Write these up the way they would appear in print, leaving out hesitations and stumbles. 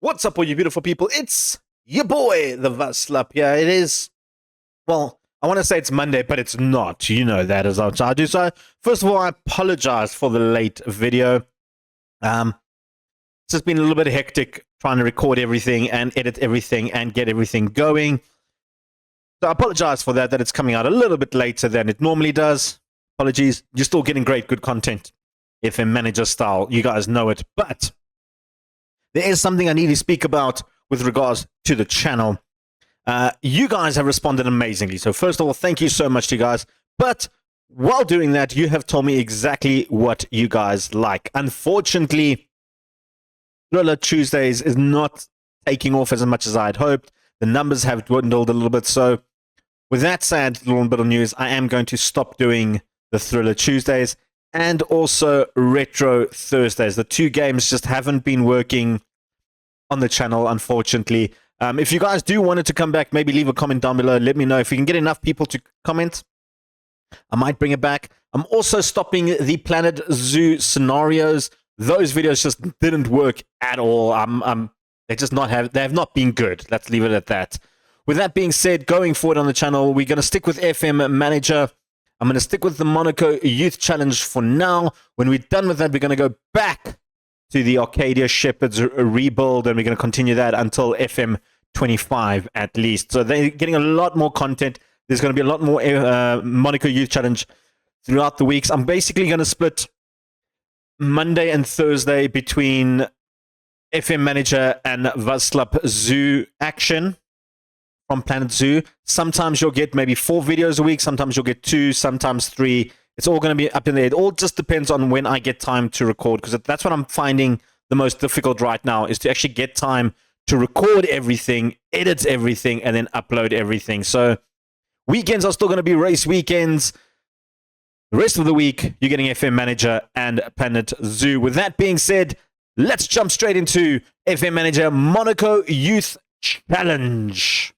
What's up, all you beautiful people? It's your boy, the Vaslap. Yeah, it is. Well, I want to say it's Monday, but it's not. You know that as I do. So, first of all, I apologize for the late video. It's just been a little bit hectic trying to record everything and edit everything and get everything going. So I apologize for that it's coming out a little bit later than it normally does. Apologies. You're still getting great, good content. FM Manager style. You guys know it. But there is something I need to speak about with regards to the channel. You guys have responded amazingly. So first of all, thank you so much to you guys. But while doing that, you have told me exactly what you guys like. Unfortunately, Thriller Tuesdays is not taking off as much as I had hoped. The numbers have dwindled a little bit. So with that sad little bit of news, I am going to stop doing the Thriller Tuesdays and also Retro Thursdays. The two games just haven't been working on the channel, unfortunately. If you guys do want it to come back, maybe leave a comment down below. Let me know. If we can get enough people to comment, I might bring it back. I'm also stopping the Planet Zoo scenarios. Those videos just didn't work at all. They have not been good. Let's leave it at that. With that being said, going forward on the channel, we're going to stick with FM Manager. I'm going to stick with the Monaco Youth Challenge for now. When we're done with that, we're going to go back to the Arcadia Shepherds rebuild, and we're going to continue that until FM 25 at least. So they're getting a lot more content. There's going to be a lot more Monaco Youth Challenge throughout the weeks. I'm basically going to split Monday and Thursday between FM Manager and Vaslap Zoo action from Planet Zoo. Sometimes you'll get maybe 4 videos a week. Sometimes you'll get 2, sometimes 3. It's all going to be up in the air. It all just depends on when I get time to record, because that's what I'm finding the most difficult right now, is to actually get time to record everything, edit everything, and then upload everything. So weekends are still going to be race weekends. The rest of the week, you're getting FM Manager and Planet Zoo. With that being said, let's jump straight into FM Manager Monaco Youth Challenge.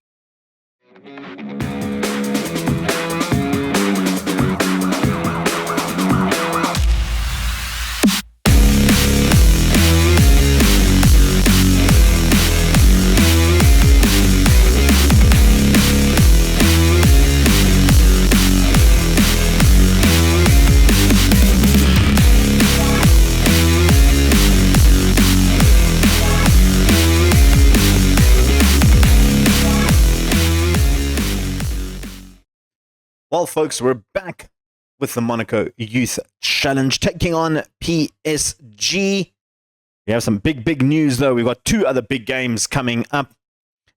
Well, folks, we're back with the Monaco Youth Challenge, taking on PSG. We have some big news, though. We've got 2 other big games coming up,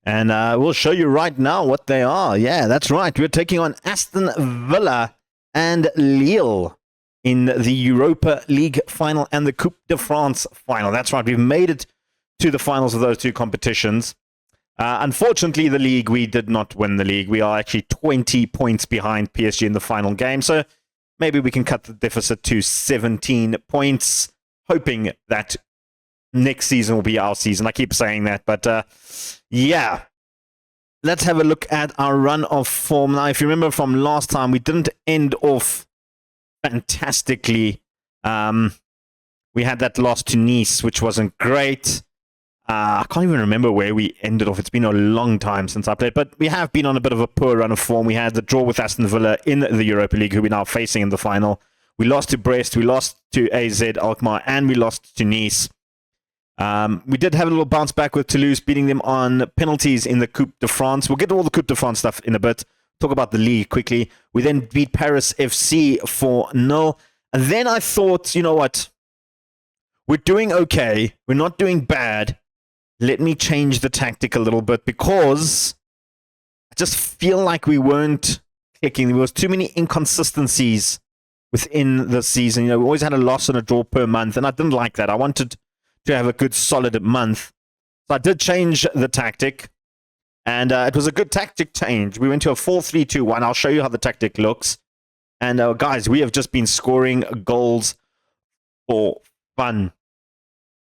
and we'll show you right now what they are. Yeah, that's right. We're taking on Aston Villa and Lille in the Europa League final and the Coupe de France final. That's right. We've made it to the finals of those 2 competitions. Unfortunately, the league, we did not win the league. We are actually 20 points behind PSG in the final game. So maybe we can cut the deficit to 17 points, hoping that next season will be our season. I keep saying that, but yeah. Let's have a look at our run of form. Now, if you remember from last time, we didn't end off fantastically. We had that loss to Nice, which wasn't great. I can't even remember where we ended off. It's been a long time since I played, but we have been on a bit of a poor run of form. We had the draw with Aston Villa in the Europa League, who we're now facing in the final. We lost to Brest, we lost to AZ Alkmaar, and we lost to Nice. We did have a little bounce back with Toulouse, beating them on penalties in the Coupe de France. We'll get to all the Coupe de France stuff in a bit. Talk about the league quickly. We then beat Paris FC 4-0. And then I thought, you know what? We're doing okay. We're not doing bad. Let me change the tactic a little bit, because I just feel like we weren't clicking. There was too many inconsistencies within the season. You know, we always had a loss and a draw per month, and I didn't like that. I wanted to have a good, solid month. So I did change the tactic, and it was a good tactic change. We went to a 4-3-2-1. I'll show you how the tactic looks. And guys, we have just been scoring goals for fun.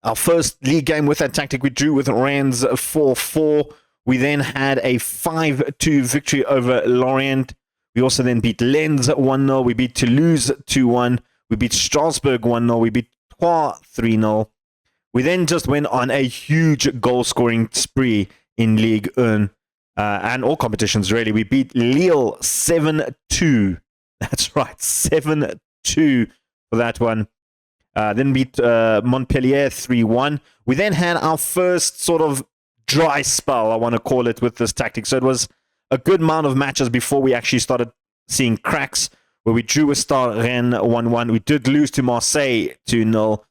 Our first league game with that tactic, we drew with Rennes 4-4. We then had a 5-2 victory over Lorient. We also then beat Lens 1-0. We beat Toulouse 2-1. We beat Strasbourg 1-0. We beat Troyes 3-0. We then just went on a huge goal-scoring spree in Ligue 1 and all competitions, really. We beat Lille 7-2. That's right, 7-2 for that one. Then beat Montpellier 3-1. We then had our first sort of dry spell, I want to call it, with this tactic. So it was a good amount of matches before we actually started seeing cracks, where we drew with Stade Rennes 1-1. We did lose to Marseille 2-0,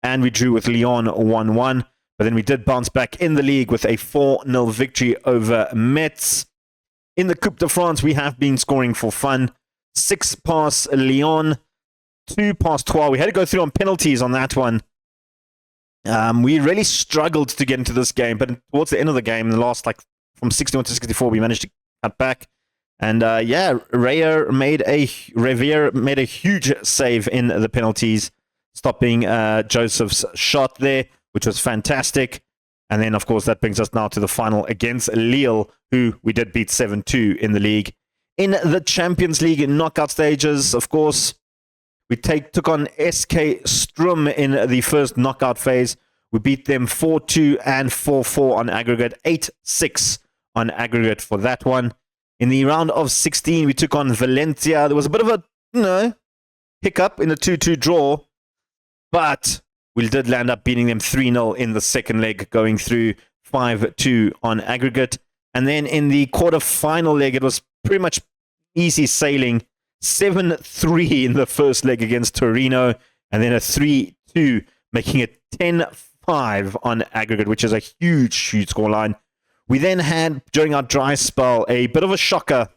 and we drew with Lyon 1-1. But then we did bounce back in the league with a 4-0 victory over Metz. In the Coupe de France, we have been scoring for fun. 6 past Lyon, 2 past 12. We had to go through on penalties on that one. We really struggled to get into this game, but towards the end of the game, in the last, like, from 61 to 64, we managed to cut back. And Revier made a huge save in the penalties, stopping Joseph's shot there, which was fantastic. And then, of course, that brings us now to the final against Lille, who we did beat 7-2 in the league. In the Champions League knockout stages, of course, we took on SK Strum in the first knockout phase. We beat them 4-2 and 4-4 on aggregate, 8-6 on aggregate for that one. In the round of 16, we took on Valencia. There was a bit of a, hiccup in the 2-2 draw, but we did land up beating them 3-0 in the second leg, going through 5-2 on aggregate. And then in the quarter-final leg, it was pretty much easy sailing. 7-3 in the first leg against Torino, and then a 3-2, making it 10-5 on aggregate, which is a huge scoreline. We then had, during our dry spell, a bit of a shocker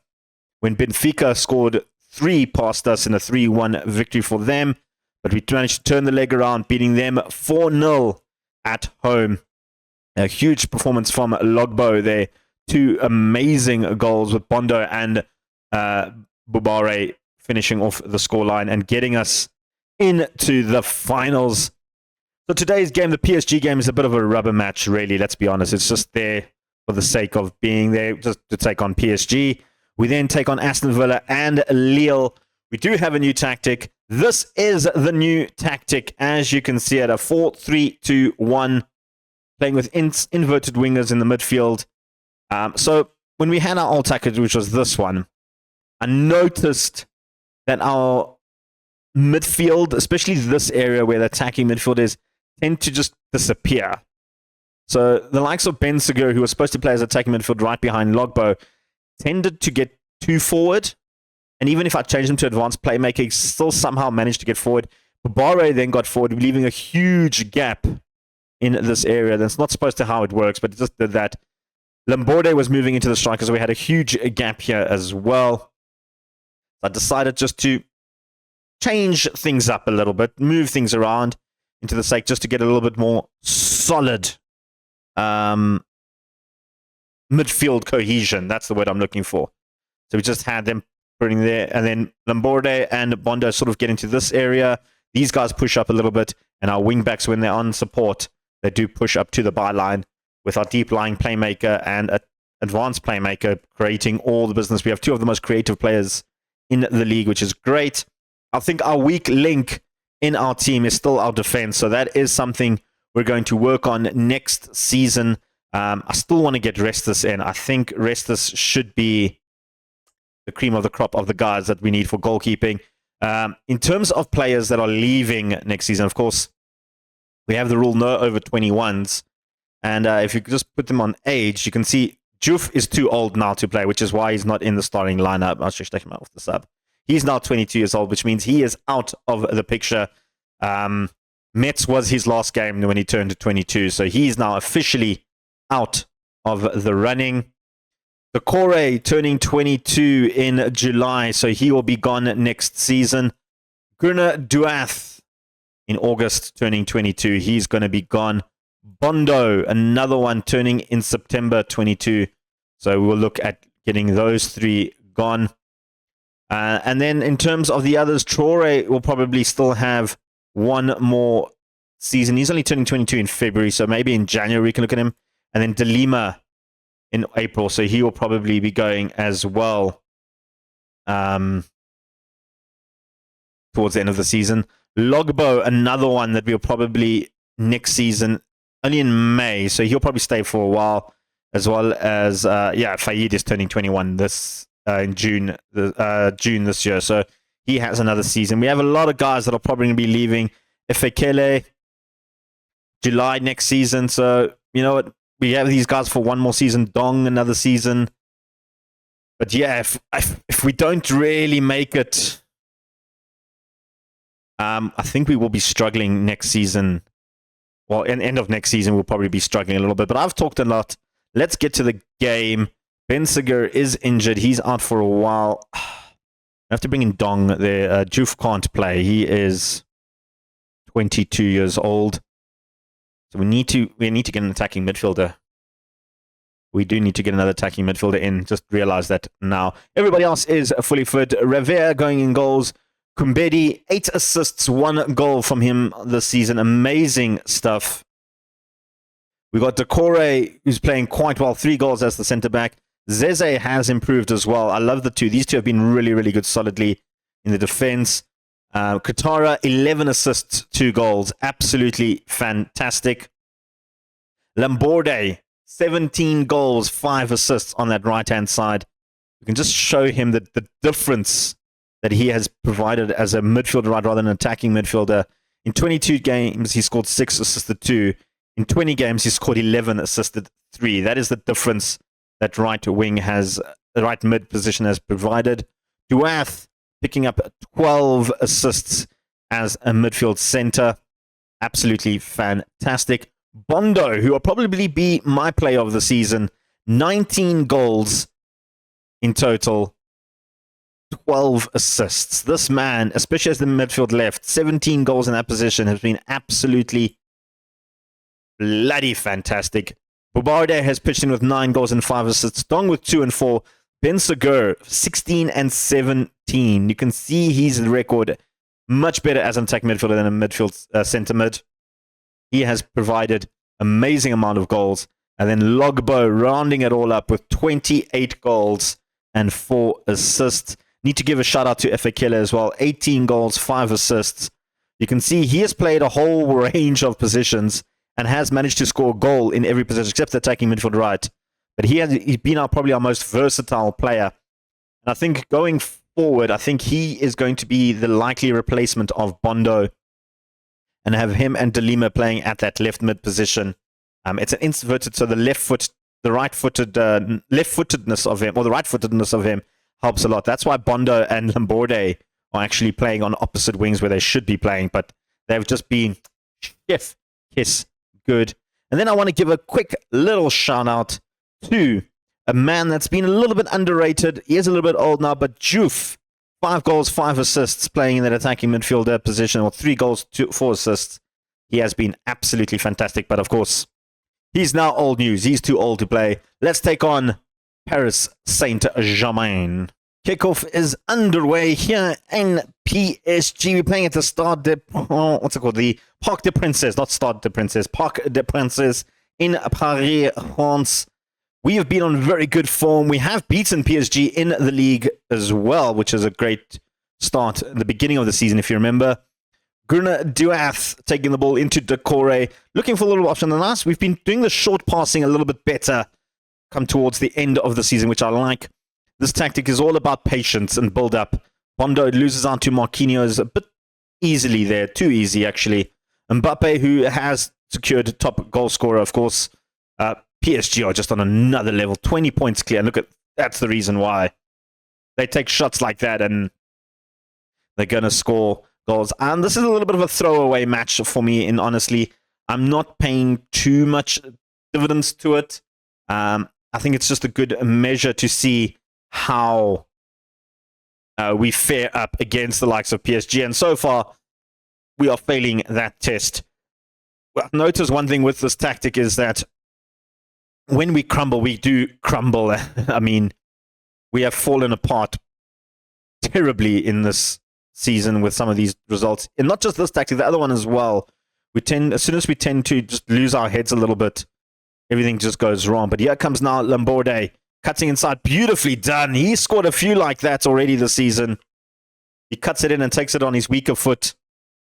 when Benfica scored 3 past us in a 3-1 victory for them. But we managed to turn the leg around, beating them 4-0 at home. A huge performance from Logbo there. 2 amazing goals with Bondo and Bubare finishing off the scoreline and getting us into the finals. So today's game, the PSG game, is a bit of a rubber match, really. Let's be honest. It's just there for the sake of being there, just to take on PSG. We then take on Aston Villa and Lille. We do have a new tactic. This is the new tactic, as you can see it, a 4-3-2-1, playing with inverted wingers in the midfield. So when we had our old tactic, which was this one, I noticed that our midfield, especially this area where the attacking midfield is, tend to just disappear. So the likes of Ben Segur, who was supposed to play as attacking midfield right behind Logbo, tended to get too forward. And even if I changed him to advanced playmaker, he still somehow managed to get forward. Bubare then got forward, leaving a huge gap in this area. That's not supposed to how it works, but it just did that. Lamborde was moving into the striker, so we had a huge gap here as well. So I decided just to change things up a little bit, move things around into the sake just to get a little bit more solid midfield cohesion. That's the word I'm looking for. So we just had them putting there, and then Lamborde and Bondo sort of get into this area. These guys push up a little bit, and our wingbacks, when they're on support, they do push up to the byline with our deep-lying playmaker and an advanced playmaker creating all the business. We have 2 of the most creative players in the league, which is great. I think our weak link in our team is still our defense, so that is something we're going to work on next season. I still want to get Restus in. I think Restus should be the cream of the crop of the guys that we need for goalkeeping. In terms of players that are leaving next season, of course, we have the rule no over 21s. And if you just put them on age, you can see Juf is too old now to play, which is why he's not in the starting lineup. I'll just take him out of the sub. He's now 22 years old, which means he is out of the picture. Metz was his last game when he turned 22, so he's now officially out of the running. Decore turning 22 in July, so he will be gone next season. Gunnar Duath in August turning 22. He's going to be gone. Bondo, another one turning in September 22. So we will look at getting those 3 gone. And then in terms of the others, Traore will probably still have 1 more season. He's only turning 22 in February, so maybe in January we can look at him. And then Delima in April, so he will probably be going as well towards the end of the season. Logbo, another one that we'll probably next season, only in May, so he'll probably stay for a while, as well as, Fayed is turning 21 this in June this year, so he has another season. We have a lot of guys that are probably going to be leaving. Efekele, July next season, so you know what? We have these guys for one more season. Dong, another season. But yeah, if we don't really make it, I think we will be struggling next season. Well, in end of next season, we'll probably be struggling a little bit. But I've talked a lot. Let's get to the game. Ben Seger is injured. He's out for a while. I have to bring in Dong there. Juf can't play. He is 22 years old. So we need to get an attacking midfielder. We do need to get another attacking midfielder in. Just realize that now. Everybody else is fully fit. Revere going in goals. Kumbedi, 8 assists, 1 goal from him this season. Amazing stuff. We got Decore, who's playing quite well. 3 goals as the centre-back. Zeze has improved as well. I love the two. These two have been really, really good solidly in the defense. Katara, 11 assists, 2 goals. Absolutely fantastic. Lamborde, 17 goals, 5 assists on that right-hand side. You can just show him the difference that he has provided as a midfielder rather than an attacking midfielder. In 22 games, he scored 6, assisted 2. In 20 games, he scored 11, assisted 3. That is the difference that right wing has, the right mid position has provided. Duath picking up 12 assists as a midfield center. Absolutely fantastic. Bondo, who will probably be my player of the season, 19 goals in total, 12 assists. This man, especially as the midfield left, 17 goals in that position, has been absolutely bloody fantastic. Bobarde has pitched in with 9 goals and 5 assists. Dong with 2 and 4. Ben Seger, 16 and 17. You can see his record much better as an attack midfielder than a midfield centre mid. He has provided amazing amount of goals. And then Logbo rounding it all up with 28 goals and 4 assists. Need to give a shout out to Efekele as well. 18 goals, 5 assists. You can see he has played a whole range of positions and has managed to score a goal in every position except the attacking midfield right. But he's been probably our most versatile player. And I think going forward, I think he is going to be the likely replacement of Bondo and have him and Delima playing at that left mid position. It's an inverted, so the left-footedness of him, or the right-footedness of him helps a lot. That's why Bondo and Lamborde are actually playing on opposite wings where they should be playing, but they've just been chef kiss good. And then I want to give a quick little shout out to a man that's been a little bit underrated. He is a little bit old now, but Juf, 5 goals, 5 assists, playing in that attacking midfielder position, or 3 goals, 4 assists. He has been absolutely fantastic, but of course, he's now old news. He's too old to play. Let's take on Paris Saint-Germain. Kickoff is underway here in PSG. We're playing at the Stade de... what's it called? The Parc des Princes. Not Stade des Princes. Parc des Princes in Paris, France. We have been on very good form. We have beaten PSG in the league as well, which is a great start at the beginning of the season, if you remember. Gurna Duath taking the ball into Decore. Looking for a little option than us. We've been doing the short passing a little bit better come towards the end of the season, which I like. This tactic is all about patience and build up. Bondo loses out to Marquinhos a bit easily there. Too easy, actually. Mbappe, who has secured top goal scorer, of course. PSG are just on another level. 20 points clear. Look, that's the reason why. They take shots like that and they're going to score goals. And this is a little bit of a throwaway match for me, and honestly, I'm not paying too much dividends to it. I think it's just a good measure to see how we fare up against the likes of PSG. And so far, we are failing that test. Well, notice one thing with this tactic is that when we crumble, we do crumble. I mean, we have fallen apart terribly in this season with some of these results. And not just this tactic, the other one as well. As soon as we tend to just lose our heads a little bit, everything just goes wrong. But here comes now Lamborde, cutting inside. Beautifully done. He scored a few like that already this season. He cuts it in and takes it on his weaker foot,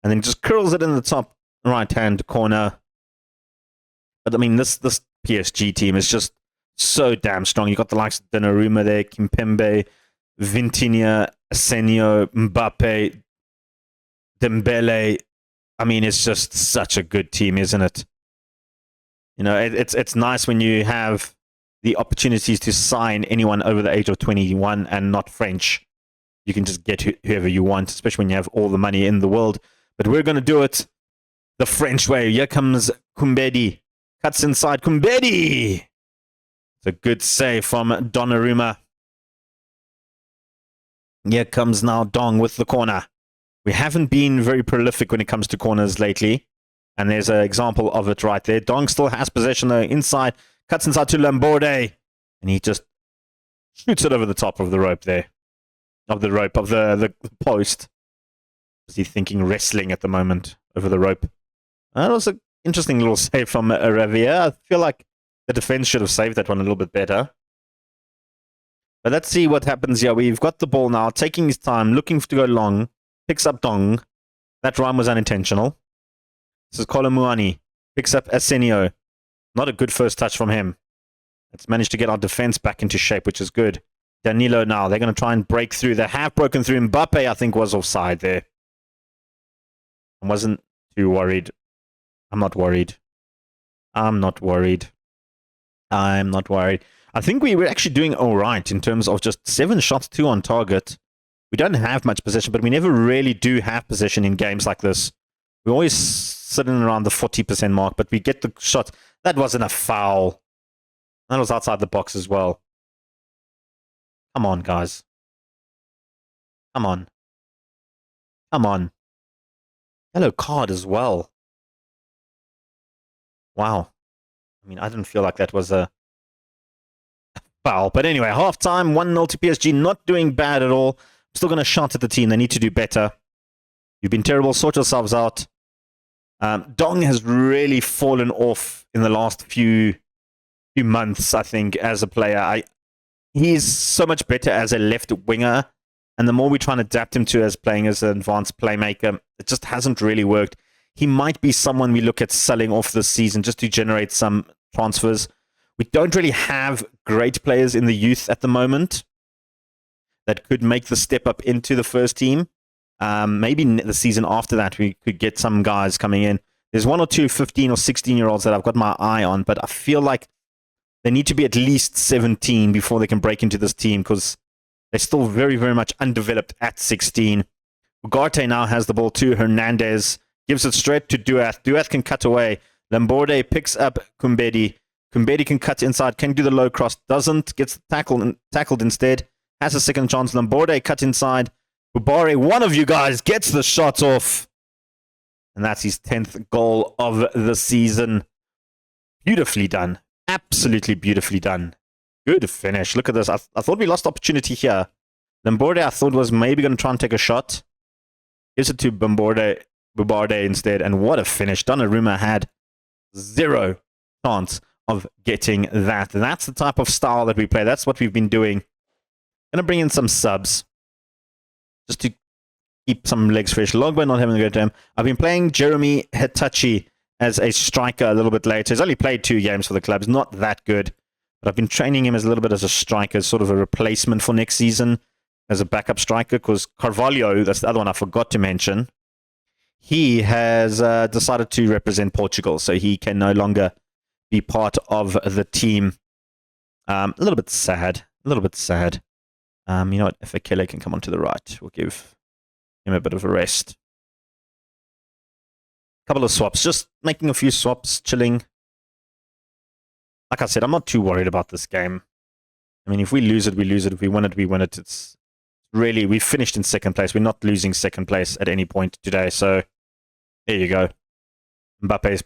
and then just curls it in the top right-hand corner. But I mean, this PSG team is just so damn strong. You got the likes of Donnarumma there, Kimpembe, Vitinha, Asenio, Mbappe, Dembele. I mean, it's just such a good team, isn't it? You know, it's nice when you have the opportunities to sign anyone over the age of 21 and not French. You can just get whoever you want, especially when you have all the money in the world. But we're going to do it the French way. Here comes Kumbedi. Cuts inside. Kumbedi! It's a good save from Donnarumma. Here comes now Dong with the corner. We haven't been very prolific when it comes to corners lately. And there's an example of it right there. Dong still has possession though. Inside. Cuts inside to Lamborde. And he just shoots it over the top of the rope there. Of the rope, of the post. Is he thinking wrestling at the moment over the rope? That was an interesting little save from Ravia. I feel like the defense should have saved that one a little bit better. But let's see what happens here. We've got the ball now, taking his time, looking to go long. Picks up Dong. That rhyme was unintentional. This is Kolomuani. Picks up Asenio. Not a good first touch from him. It's managed to get our defense back into shape, which is good. Danilo now. They're going to try and break through. They have broken through. Mbappe, I think, was offside there. I wasn't too worried. I'm not worried. I'm not worried. I'm not worried. I think we were actually doing all right in terms of just 7 shots, 2 on target. We don't have much possession, but we never really do have possession in games like this. We're always sitting around the 40% mark, but we get the shot. That wasn't a foul. That was outside the box as well. Come on, guys. Come on. Come on. Yellow card as well. Wow. I mean, I didn't feel like that was a foul. But anyway, half-time, 1-0 to PSG. Not doing bad at all. Still going to shout at the team. They need to do better. You've been terrible. Sort yourselves out. Dong has really fallen off in the last few months, I think, as a player. He's so much better as a left winger. And the more we try and adapt him to as playing as an advanced playmaker, it just hasn't really worked. He might be someone we look at selling off this season just to generate some transfers. We don't really have great players in the youth at the moment that could make the step up into the first team. Maybe the season after that, we could get some guys coming in. There's 1 or 2 15 or 16-year-olds that I've got my eye on, but I feel like they need to be at least 17 before they can break into this team because they're still very, very much undeveloped at 16. Ugarte now has the ball to Hernandez. Gives it straight to Duath. Duath can cut away. Lamborde picks up Kumbedi. Kumbedi can cut inside. Can do the low cross. Doesn't. Gets tackled instead. Has a second chance. Lamborde cut inside. Bubare, one of you guys, gets the shot off. And that's his 10th goal of the season. Beautifully done. Absolutely beautifully done. Good finish. Look at this. I thought we lost opportunity here. Lamborde, I thought, was maybe going to try and take a shot. Gives it to Bubare instead. And what a finish. Donnarumma had 0 chance of getting that. That's the type of style that we play. That's what we've been doing. Going to bring in some subs. Just to keep some legs fresh. Logba not having a good time. I've been playing Jeremy Hitachi as a striker a little bit later. He's only played 2 games for the club. He's not that good. But I've been training him as a little bit as a striker, sort of a replacement for next season as a backup striker. Because Carvalho, that's the other one I forgot to mention, he has decided to represent Portugal. So he can no longer be part of the team. A little bit sad. A little bit sad. You know what? If Akele can come onto the right, we'll give him a bit of a rest. Couple of swaps. Just making a few swaps, chilling. Like I said, I'm not too worried about this game. I mean, if we lose it, we lose it. If we win it, we win it. It's really, we finished in 2nd place. We're not losing 2nd place at any point today. So, there you go. Mbappe's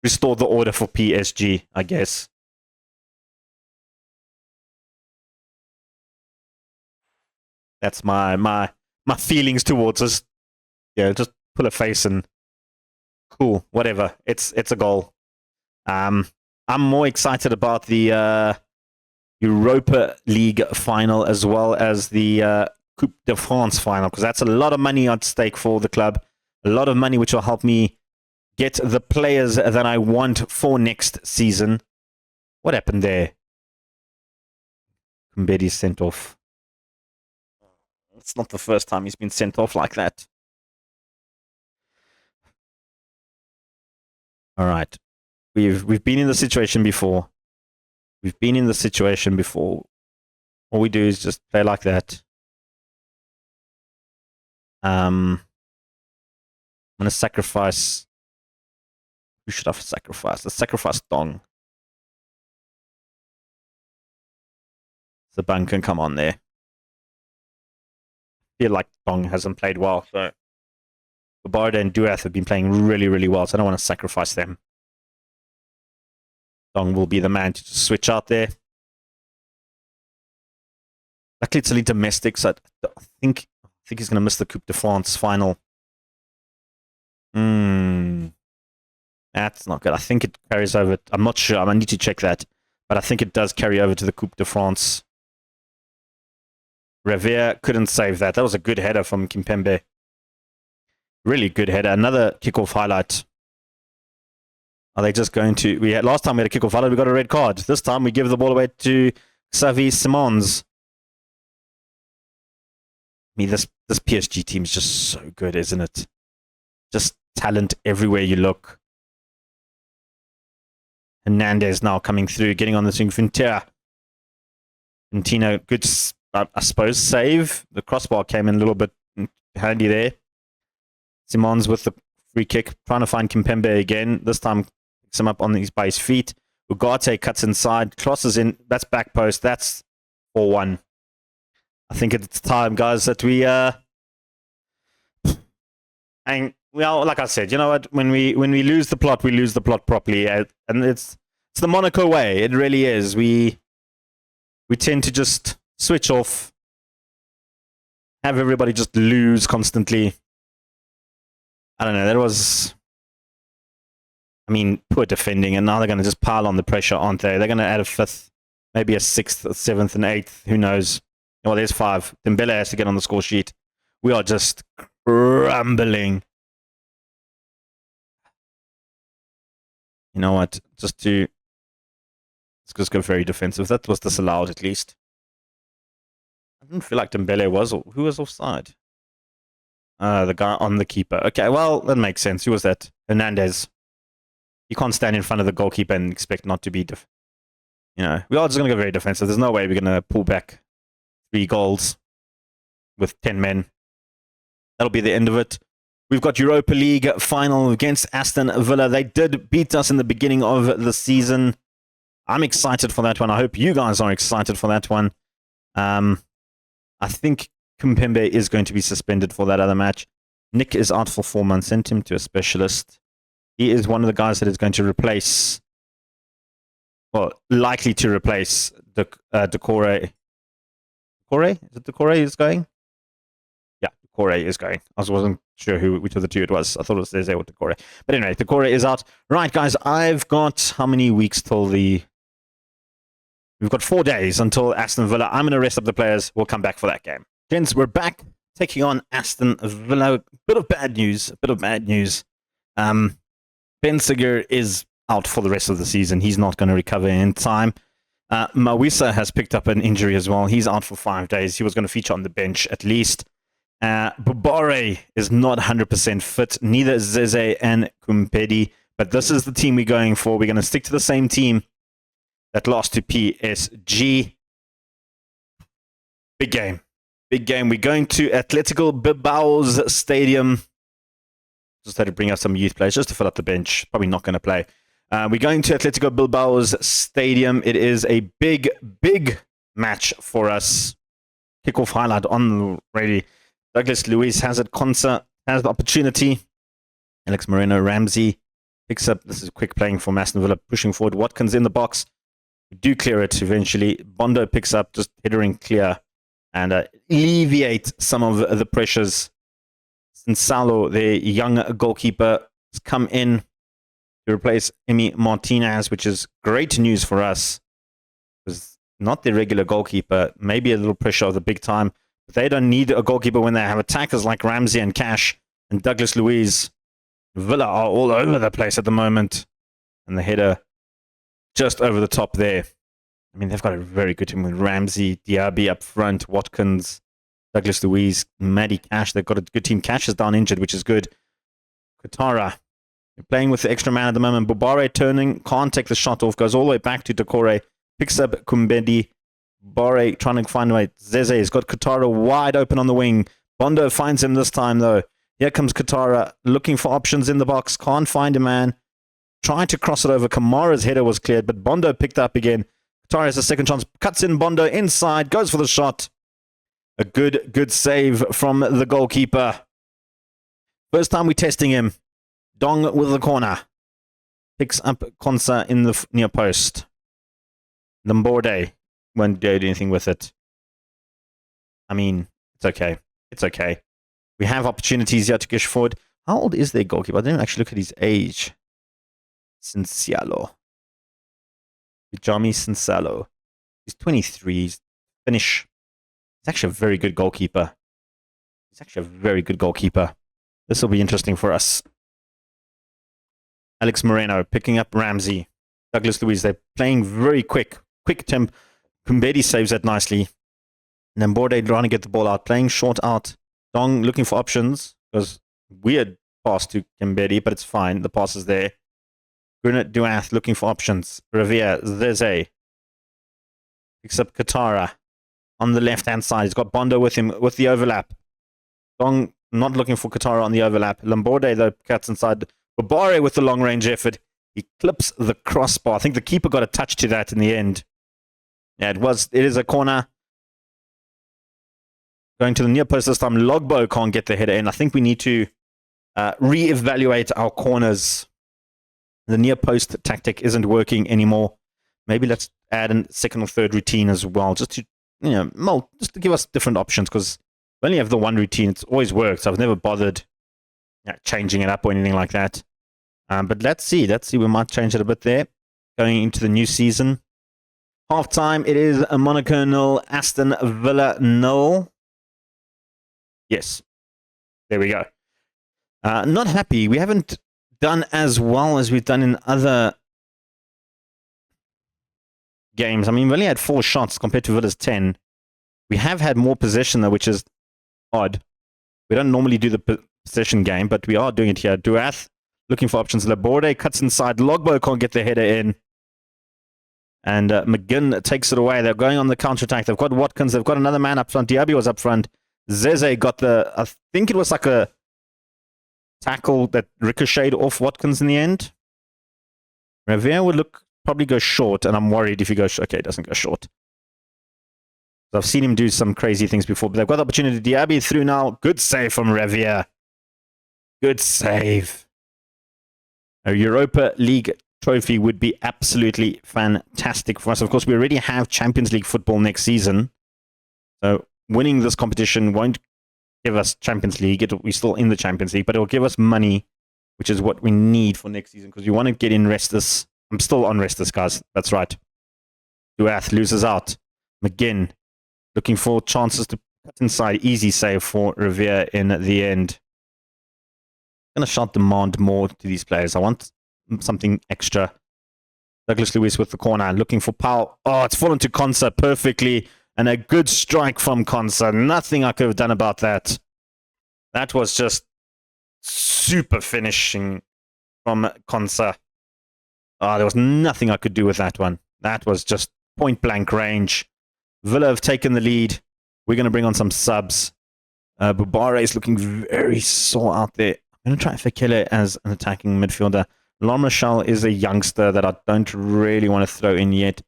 restored the order for PSG, I guess. That's my feelings towards us. Yeah, just pull a face and cool, whatever. It's a goal. I'm more excited about the Europa League final as well as the Coupe de France final because that's a lot of money at stake for the club. A lot of money which will help me get the players that I want for next season. What happened there? Kumbedi sent off. It's not the first time he's been sent off like that. All right. We've been in the situation before. We've been in the situation before. All we do is just play like that. I'm going to sacrifice. Who should I sacrifice? Let's sacrifice Dong. The bunk can come on there. I feel like Dong hasn't played well, so Barda and Duath have been playing really, really well, so I don't want to sacrifice them. Dong will be the man to just switch out there. Luckily, it's only domestic, so I think he's going to miss the Coupe de France final. That's not good. I think it carries over. I'm not sure. I need to check that. But I think it does carry over to the Coupe de France. Revere couldn't save that. That was a good header from Kimpembe. Really good header. Another kickoff highlight. Are they just going to... last time we had a kickoff highlight, we got a red card. This time we give the ball away to Xavi Simons. I mean, this PSG team is just so good, isn't it? Just talent everywhere you look. Hernandez now coming through, getting on the swing. Fintino, good, I suppose, save. The crossbar came in a little bit handy there. Simons with the free kick, trying to find Kimpembe again. This time, picks him up by his feet. Ugarte cuts inside, crosses in. That's back post. That's 4-1. I think it's time, guys, that we... and well, like I said, you know what? When we lose the plot, we lose the plot properly, and it's the Monaco way. It really is. We tend to just switch off, have everybody just lose constantly. I don't know. That was, I mean, poor defending, and now they're going to just pile on the pressure, aren't they? They're going to add a fifth, maybe a sixth, a seventh, and eighth. Who knows? Well, there's 5. Dembele has to get on the score sheet. We are just crumbling. You know what? Let's just go very defensive. That was disallowed, at least. I didn't feel like Dembele was. Who was offside? The guy on the keeper. Okay, well, that makes sense. Who was that? Hernandez. You can't stand in front of the goalkeeper and expect not to be... we are just going to go very defensive. There's no way we're going to pull back 3 goals with 10 men. That'll be the end of it. We've got Europa League final against Aston Villa. They did beat us in the beginning of the season. I'm excited for that one. I hope you guys are excited for that one. I think Kimpembe is going to be suspended for that other match. Nick is out for 4 months. Sent him to a specialist. He is one of the guys that is going to replace, well, likely to replace Decore. Decore? Is it Decore is going? Yeah, Decore is going. I wasn't sure which of the two it was. I thought it was Zeze or Decore. But anyway, Decore is out. Right, guys, I've got how many weeks till the... We've got 4 days until Aston Villa. I'm going to rest up the players. We'll come back for that game. Gents, we're back taking on Aston Villa. Bit of bad news. Benziger is out for the rest of the season. He's not going to recover in time. Mawisa has picked up an injury as well. He's out for 5 days. He was going to feature on the bench at least. Bubare is not 100% fit. Neither is Zeze and Kumpedi. But this is the team we're going for. We're going to stick to the same team that lost to PSG. Big game. Big game. We're going to Atletico Bilbao's stadium. Just had to bring out some youth players just to fill up the bench. Probably not going to play. We're going to Atletico Bilbao's stadium. It is a big, big match for us. Kickoff highlight on already. Douglas Luiz has it. Konsa has the opportunity. Alex Moreno Ramsey picks up. This is quick playing for Aston Villa, pushing forward. Watkins in the box. We do clear it eventually. Bondo picks up, just headering clear and alleviate some of the pressures. Sinsalo, the young goalkeeper, has come in to replace Emi Martinez, which is great news for us. Because not the regular goalkeeper, maybe a little pressure of the big time. But they don't need a goalkeeper when they have attackers like Ramsey and Cash and Douglas Luiz. Villa are all over the place at the moment. And the header just over the top there. I mean, they've got a very good team with Ramsey, Diaby up front, Watkins, Douglas Luiz, Matty Cash. They've got a good team. Cash is down injured, which is good. Katara, they're playing with the extra man at the moment. Bubare turning, can't take the shot off, goes all the way back to Decore, picks up Kumbedi. Bore trying to find a way. Zeze has got Katara wide open on the wing. Bondo finds him this time, though. Here comes Katara, looking for options in the box. Can't find a man. Trying to cross it over. Kamara's header was cleared, but Bondo picked up again. Katara has a second chance. Cuts in Bondo inside. Goes for the shot. A good save from the goalkeeper. First time we're testing him. Dong with the corner. Picks up Konsa in the near post. Lamborde won't do anything with it. I mean, it's okay. It's okay. We have opportunities here to push forward. How old is their goalkeeper? I didn't actually look at his age. Sincialo. Bijami Sincialo. He's 23. He's Finnish. He's actually a very good goalkeeper. He's actually a very good goalkeeper. This will be interesting for us. Alex Moreno picking up Ramsey. Douglas Luiz. They're playing very quick. Quick temp. Kumbedi saves that nicely. Namborde trying to get the ball out. Playing short out. Dong looking for options. Because weird pass to Kumbedi, but it's fine. The pass is there. Gurnett Duath looking for options. Revere, Zeze. Picks up Katara on the left-hand side. He's got Bondo with him with the overlap. Dong not looking for Katara on the overlap. Lamborde, though, cuts inside. Babare with the long-range effort. He clips the crossbar. I think the keeper got a touch to that in the end. Yeah, it is a corner. Going to the near post this time. Logbo can't get the header in. I think we need to re-evaluate our corners. The near post tactic isn't working anymore. Maybe let's add a second or third routine as well, just to just to give us different options. Because we only have the one routine. It's always worked. So I've never bothered changing it up or anything like that. But let's see. We might change it a bit there. Going into the new season. Half time. It is a Monaco 0, Aston Villa 0. Yes. There we go. Not happy. We haven't done as well as we've done in other games. I mean, we only had 4 shots compared to Villa's 10. We have had more possession, though, which is odd. We don't normally do the possession game, but we are doing it here. Duath looking for options. Laborde cuts inside. Logbo can't get the header in. And McGinn takes it away. They're going on the counter-attack. They've got Watkins. They've got another man up front. Diaby was up front. Zeze got I think it was like a tackle that ricocheted off Watkins in the end. Revere would probably go short, and I'm worried if he goes short. Okay, it doesn't go short. I've seen him do some crazy things before, but they've got the opportunity. Diaby through now. Good save from Revere. Good save. A Europa League trophy would be absolutely fantastic for us. Of course, we already have Champions League football next season. So winning this competition won't give us Champions League. We're still in the Champions League, but it'll give us money, which is what we need for next season because we want to get in Restus. I'm still on Restus, guys. That's right. Duath loses out. McGinn looking for chances to cut inside. Easy save for Revere in the end. I'm going to shout demand more to these players. I want something extra. Douglas Luiz with the corner, looking for Powell. Oh, it's fallen to Konsa perfectly. And a good strike from Konsa. Nothing I could have done about that. That was just super finishing from Konsa. Oh, there was nothing I could do with that one. That was just point blank range. Villa have taken the lead. We're going to bring on some subs. Bubare is looking very sore out there. I'm going to try Fekele as an attacking midfielder. Lomrachal is a youngster that I don't really want to throw in yet.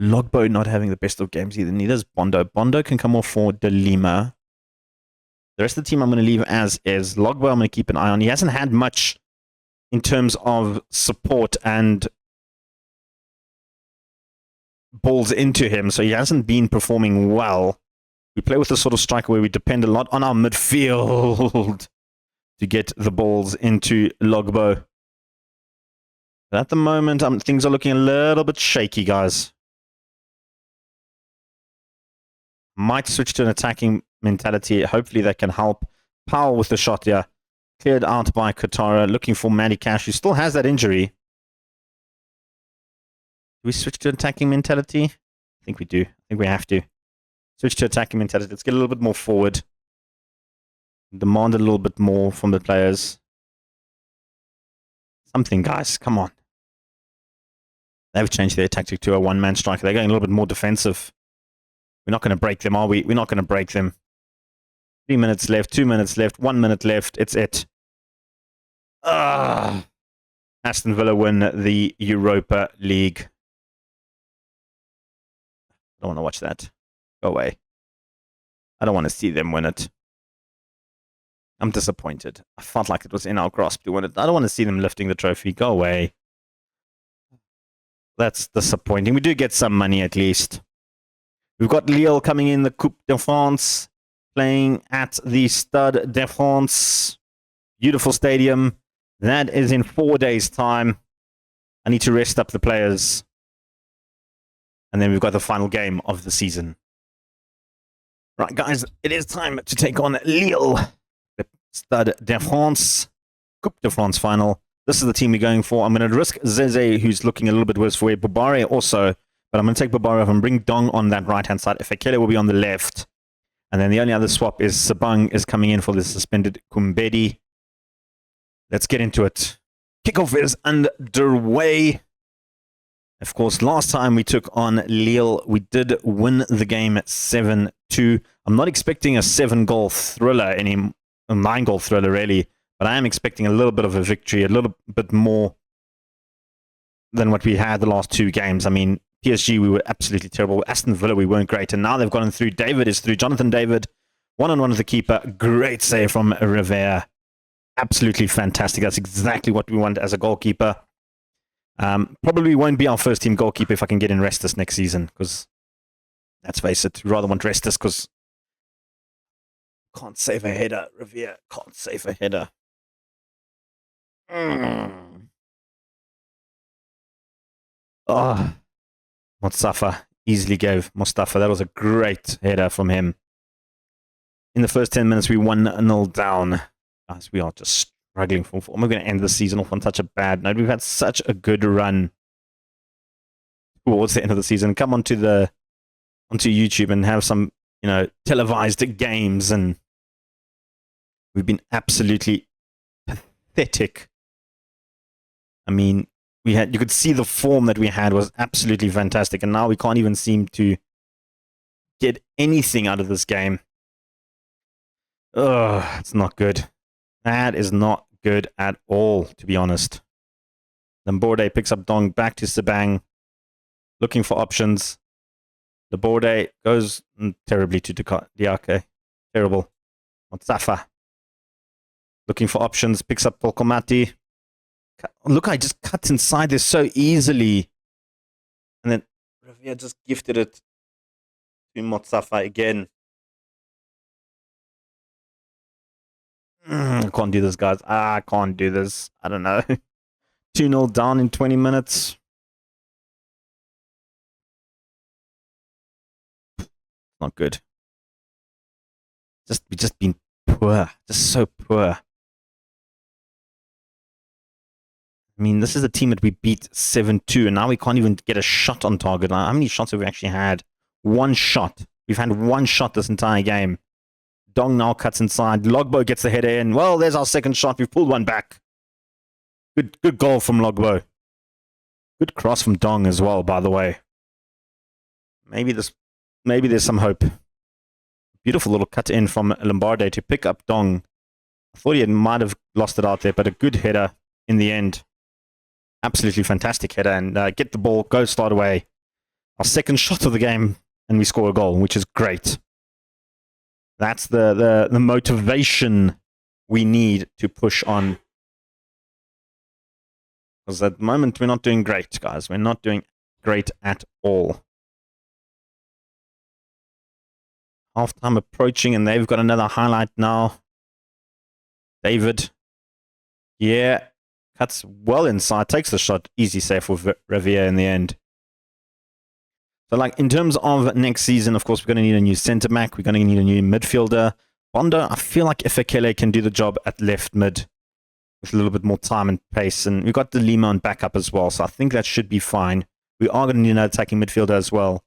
Logbo not having the best of games either. Neither is Bondo. Bondo can come off for De Lima. The rest of the team I'm going to leave as is. Logbo I'm going to keep an eye on. He hasn't had much in terms of support and balls into him, so he hasn't been performing well. We play with a sort of striker where we depend a lot on our midfield to get the balls into Logbo. But at the moment, things are looking a little bit shaky, guys. Might switch to an attacking mentality. Hopefully that can help. Powell with the shot here. Cleared out by Katara, looking for Mandy Cash, who still has that injury. Do we switch to attacking mentality? I think we do. I think we have to. Switch to attacking mentality. Let's get a little bit more forward. Demand a little bit more from the players. Something, guys. Come on. They've changed their tactic to a one-man striker. They're going a little bit more defensive. We're not going to break them, are we? We're not going to break them. 3 minutes left, 2 minutes left, 1 minute left. It's it. Aston Villa win the Europa League. I don't want to watch that. Go away. I don't want to see them win it. I'm disappointed. I felt like it was in our grasp to win it. I don't want to see them lifting the trophy. Go away. That's disappointing. We do get some money at least. We've got Lille coming in the Coupe de France, playing at the Stade de France. Beautiful stadium. That is in 4 days' time. I need to rest up the players. And then we've got the final game of the season. Right, guys, it is time to take on Lille. The Stade de France, Coupe de France final. This is the team we're going for. I'm going to risk Zeze, who's looking a little bit worse for it. Bobare also. But I'm going to take Bobare off and bring Dong on that right-hand side. Efekele will be on the left. And then the only other swap is Sabang is coming in for the suspended Kumbedi. Let's get into it. Kickoff is underway. Of course, last time we took on Lille, we did win the game at 7-2. I'm not expecting a 7-goal thriller, a 9-goal thriller really, but I am expecting a little bit of a victory, a little bit more than what we had the last 2 games. I mean, PSG, we were absolutely terrible. Aston Villa, we weren't great, and now they've gotten through. David is through. Jonathan David, one-on-one with the keeper. Great save from Rivera. Absolutely fantastic. That's exactly what we want as a goalkeeper. Probably won't be our first team goalkeeper if I can get in Restus next season, because let's face it, we rather want Restus because can't save a header. Rivera can't save a header. Oh, Mustafa easily gave Mustafa. That was a great header from him. In the first 10 minutes, we 1-0 down. Guys, we are just struggling for form. We're going to end the season off on such a bad note. We've had such a good run towards the end of the season. Come onto YouTube and have some, televised games, and we've been absolutely pathetic. I mean, you could see the form that we had was absolutely fantastic, and now we can't even seem to get anything out of this game. Ugh, it's not good. That is not good at all, to be honest. Lamborde picks up Dong back to Sabang, looking for options. Lamborde goes terribly to Diake. Terrible. Motsafa. Looking for options, picks up Polkomati. Look, I just cut inside this so easily. And then Ravia just gifted it to Motsafa again. I can't do this, guys. I can't do this. I don't know. 2-0 down in 20 minutes. Not good. We've just been poor. Just so poor. I mean, this is a team that we beat 7-2, and now we can't even get a shot on target. How many shots have we actually had? 1 shot. We've had 1 shot this entire game. Dong now cuts inside. Logbo gets the header in. Well, there's our second shot. We've pulled one back. Good goal from Logbo. Good cross from Dong as well, by the way. Maybe there's some hope. Beautiful little cut in from Lombarde to pick up Dong. I thought he might have lost it out there, but a good header in the end. Absolutely fantastic header, and get the ball, go start away. Our second shot of the game, and we score a goal, which is great. That's the motivation we need to push on. Because at the moment, we're not doing great, guys. We're not doing great at all. Halftime approaching, and they've got another highlight now. David. Yeah. Cuts well inside. Takes the shot. Easy save for Revier in the end. So, in terms of next season, of course, we're going to need a new centre back. We're going to need a new midfielder. Bondo, I feel like Efekele can do the job at left mid. with a little bit more time and pace. And we've got the Lima on backup as well, so I think that should be fine. We are going to need another attacking midfielder as well.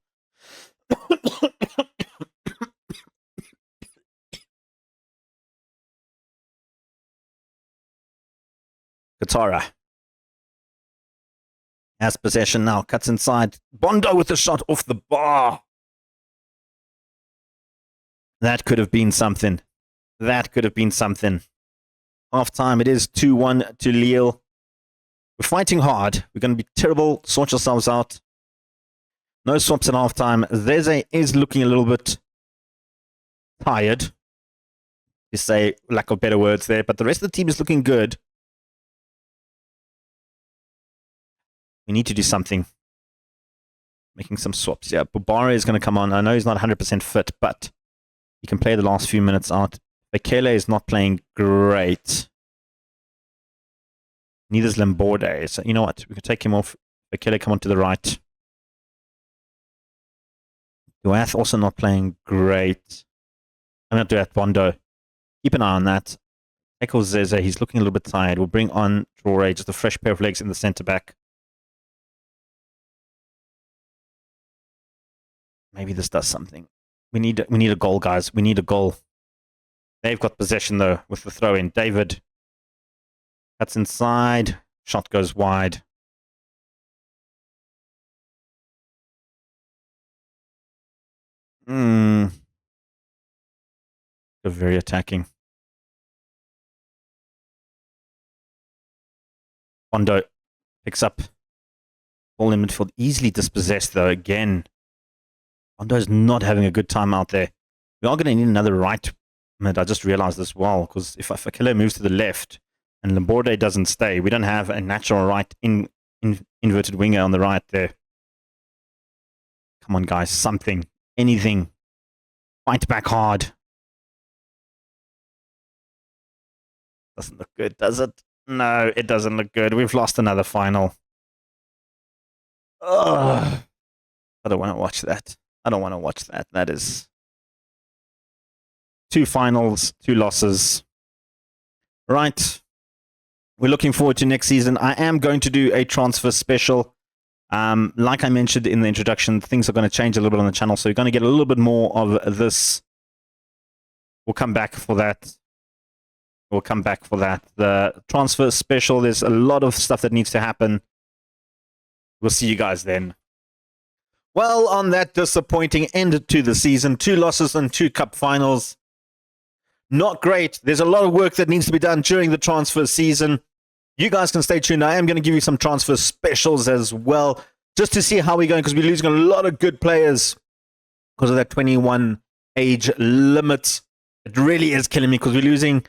Katara has possession now, cuts inside. Bondo with a shot off the bar. That could have been something. That could have been something. Half time, it is 2-1 to Lille. We're fighting hard. We're going to be terrible. Sort yourselves out. No swaps at half time. Zeze is looking a little bit tired, to say lack of better words there, but the rest of the team is looking good. We need to do something. Making some swaps. Yeah, Bubare is going to come on. I know he's not 100% fit, but he can play the last few minutes out. Bekele is not playing great. Neither is Lemborde. So you know what? We can take him off. Bekele come on to the right. Duath also not playing great. I'm not Duath, Bondo. Keep an eye on that. Take off Zeze. He's looking a little bit tired. We'll bring on Traore, just a fresh pair of legs in the centre back. Maybe this does something. We need a goal, guys. We need a goal. They've got possession, though, with the throw-in. David cuts inside. Shot goes wide. They're very attacking. Bondo picks up. Ball in midfield. Easily dispossessed, though, again. Bondo's not having a good time out there. We are going to need another right mid. I just realized as well, because if Fakile moves to the left and Lemborde doesn't stay, we don't have a natural right inverted winger on the right there. Come on, guys. Something. Anything. Fight back hard. Doesn't look good, does it? No, it doesn't look good. We've lost another final. Ugh. I don't want to watch that. I don't want to watch that. That is 2 finals, 2 losses. Right. We're looking forward to next season. I am going to do a transfer special. Like I mentioned in the introduction, things are going to change a little bit on the channel, so you're going to get a little bit more of this. We'll come back for that. We'll come back for that. The transfer special, there's a lot of stuff that needs to happen. We'll see you guys then. Well, on that disappointing end to the season, 2 losses and 2 cup finals. Not great. There's a lot of work that needs to be done during the transfer season. You guys can stay tuned. I am going to give you some transfer specials as well, just to see how we're going, because we're losing a lot of good players because of that 21 age limit. It really is killing me, because we're losing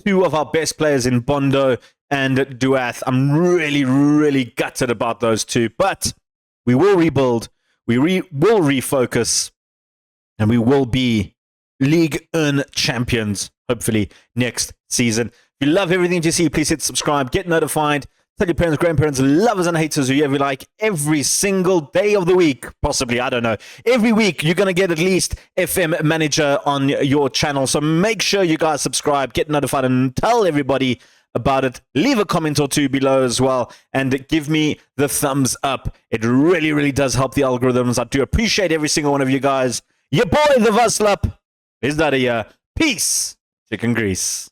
2 of our best players in Bondo and Duath. I'm really, really gutted about those 2, but we will rebuild. We will refocus, and we will be League 1 champions, hopefully, next season. If you love everything you see, please hit subscribe, get notified, tell your parents, grandparents, lovers, and haters whoever you like every single day of the week, possibly, I don't know. Every week, you're going to get at least FM Manager on your channel, so make sure you guys subscribe, get notified, and tell everybody about it. Leave a comment or 2 below as well, and give me the thumbs up. It really, really does help the algorithms. I do appreciate every single one of you guys. Your boy, the Vaslap, is that a peace, chicken grease.